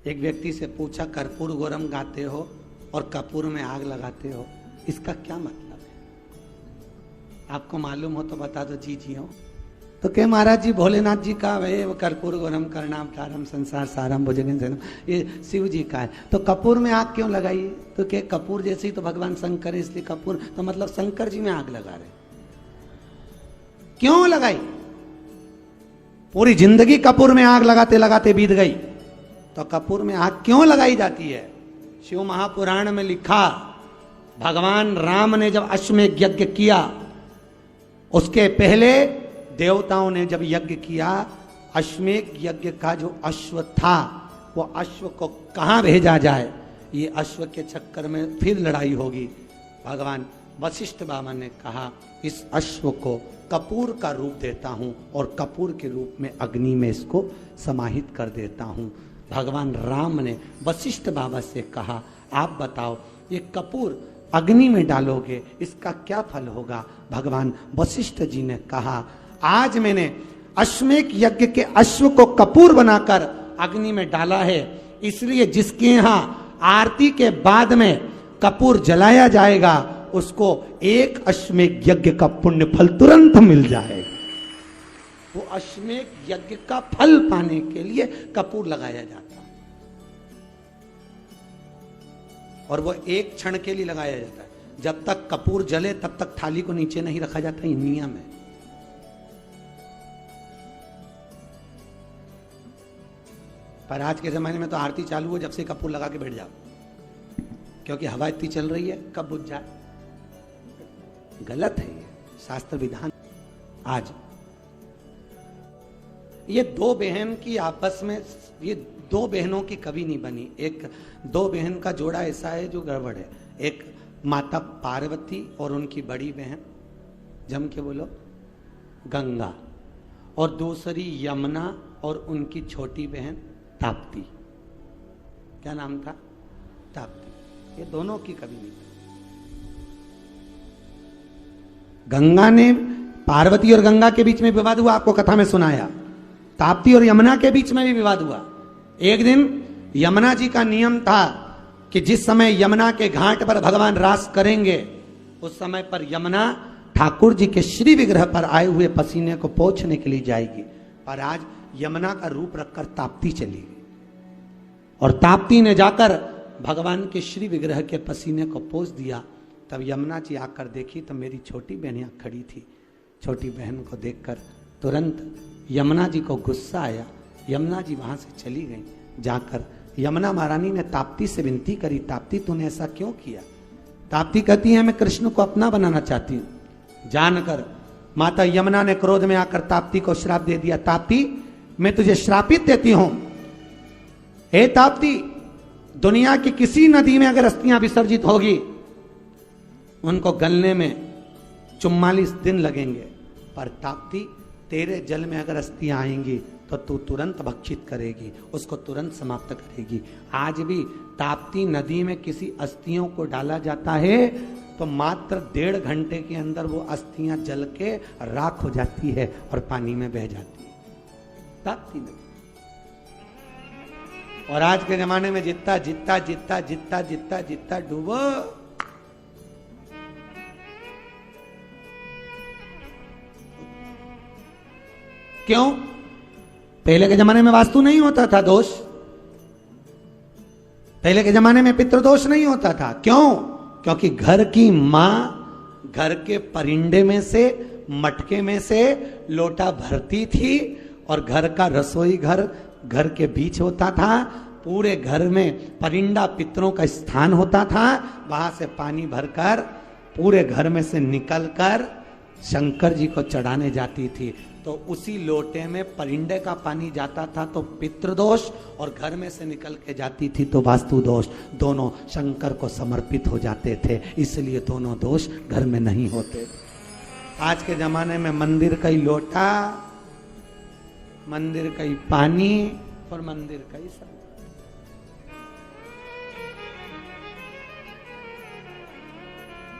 एक व्यक्ति से पूछा, कर्पूर गौरम गाते हो और कपूर में आग लगाते हो, इसका क्या मतलब है? आपको मालूम हो तो बता दो। जी हो। तो कहे महाराज जी, भोलेनाथ जी का वे कर्पूर गौरम करणाम तारम संसार सारम भुजगेन सेनम, ये शिव जी का है। तो कपूर में आग क्यों लगाई? तो कहे कपूर जैसे ही तो भगवान शंकर है, इसलिए कपूर, तो मतलब शंकर जी में आग लगा रहे। क्यों लगाई? पूरी जिंदगी कपूर में आग लगाते लगाते बीत गई, तो कपूर में आग क्यों लगाई जाती है? शिव महापुराण में लिखा, भगवान राम ने जब अश्वमेध यज्ञ किया, उसके पहले देवताओं ने जब यज्ञ किया, अश्वमेध यज्ञ का जो अश्व था, वो अश्व को कहां भेजा जाए, ये अश्व के चक्कर में फिर लड़ाई होगी। भगवान वशिष्ठ बाबा ने कहा, इस अश्व को कपूर का रूप देता हूं और कपूर के रूप में अग्नि में इसको समाहित कर देता हूं। भगवान राम ने वशिष्ठ बाबा से कहा, आप बताओ, ये कपूर अग्नि में डालोगे, इसका क्या फल होगा? भगवान वशिष्ठ जी ने कहा, आज मैंने अश्वमेध यज्ञ के अश्व को कपूर बनाकर अग्नि में डाला है, इसलिए जिसके यहां आरती के बाद में कपूर जलाया जाएगा, उसको एक अश्वमेध यज्ञ का पुण्य फल तुरंत मिल जाएगा। वो अश्वमेध यज्ञ का फल पाने के लिए कपूर लगाया जाता है, और वो एक क्षण के लिए लगाया जाता है। जब तक कपूर जले तब तक थाली को नीचे नहीं रखा जाता, ये नियम है। पर आज के जमाने में तो आरती चालू हो, जब से कपूर लगा के बैठ जाओ, क्योंकि हवा इतनी चल रही है, कब बुझ जाए। गलत है ये शास्त्र विधान। आज ये दो बहन की आपस में, ये दो बहनों की कभी नहीं बनी। एक दो बहन का जोड़ा ऐसा है जो गड़बड़ है। एक माता पार्वती और उनकी बड़ी बहन, जम के बोलो, गंगा, और दूसरी यमुना और उनकी छोटी बहन ताप्ती। क्या नाम था? ताप्ती। ये दोनों की कभी नहीं। गंगा ने, पार्वती और गंगा के बीच में विवाद हुआ, आपको कथा में सुनाया। ताप्ती और यमुना के बीच में भी विवाद हुआ। एक दिन यमुना जी का नियम था कि जिस समय यमुना के घाट पर भगवान रास करेंगे, उस समय पर यमुना ठाकुर जी के श्री विग्रह पर आए हुए पसीने को पोंछने के लिए जाएगी। पर आज यमुना का रूप रखकर ताप्ती चली गई, और ताप्ती ने जाकर भगवान के श्री विग्रह के पसीने को पोंछ दिया। तब यमुना जी आकर देखी तो मेरी छोटी बहन यहाँ खड़ी थी। छोटी बहन को देखकर तुरंत यमुना जी को गुस्सा आया। यमुना जी वहां से चली गई। जाकर यमुना महारानी ने ताप्ती से विनती करी, ताप्ती तूने ऐसा क्यों किया? ताप्ती कहती है, मैं कृष्ण को अपना बनाना चाहती हूं। जानकर माता यमुना ने क्रोध में आकर ताप्ती को श्राप दे दिया। ताप्ती, मैं तुझे श्रापित देती हूं। हे ताप्ती, दुनिया की किसी नदी में अगर अस्थियां विसर्जित होगी, उनको गलने में 44 दिन लगेंगे, पर ताप्ती, तेरे जल में अगर अस्थियां आएंगी तो तू तुरंत भक्षित करेगी, उसको तुरंत समाप्त करेगी। आज भी ताप्ती नदी में किसी अस्थियों को डाला जाता है तो मात्र 1.5 घंटे के अंदर वो अस्थियां जल के राख हो जाती है और पानी में बह जाती है, ताप्ती नदी। और आज के जमाने में जितना जितना जितना जितना जितना जितना डूबो, क्यों? पहले के जमाने में वास्तु नहीं होता था दोष, पहले के जमाने में पितृदोष नहीं होता था। क्यों? क्योंकि घर की मां घर के परिंदे में से, मटके में से लोटा भरती थी, और घर का रसोई घर घर के बीच होता था। पूरे घर में परिंदा पितरों का स्थान होता था। वहां से पानी भरकर पूरे घर में से निकलकर शंकर जी को चढ़ाने जाती थी। तो उसी लोटे में परिंदे का पानी जाता था तो पितृदोष, और घर में से निकल के जाती थी तो वास्तु दोष, दोनों शंकर को समर्पित हो जाते थे। इसलिए दोनों दोष घर में नहीं होते। आज के जमाने में मंदिर का ही लोटा, मंदिर का ही पानी और मंदिर का ही सब।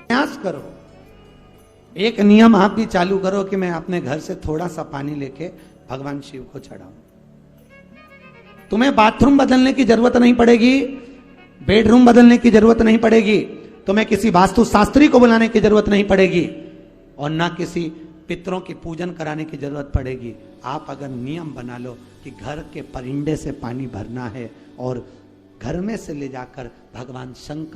प्रयास करो, एक नियम आप भी चालू करो कि मैं अपने घर से थोड़ा सा पानी लेके भगवान शिव को चढ़ाऊं। तुम्हें बाथरूम बदलने की जरूरत नहीं पड़ेगी, बेडरूम बदलने की जरूरत नहीं पड़ेगी, तुम्हें किसी वास्तु शास्त्री को बुलाने की जरूरत नहीं पड़ेगी, और ना किसी पितरों की पूजन कराने की जरूरत पड़ेगी। आप अगर नियम बना लो कि घर के परिंदे से पानी भरना है और घर में से ले जाकर भगवान शंकर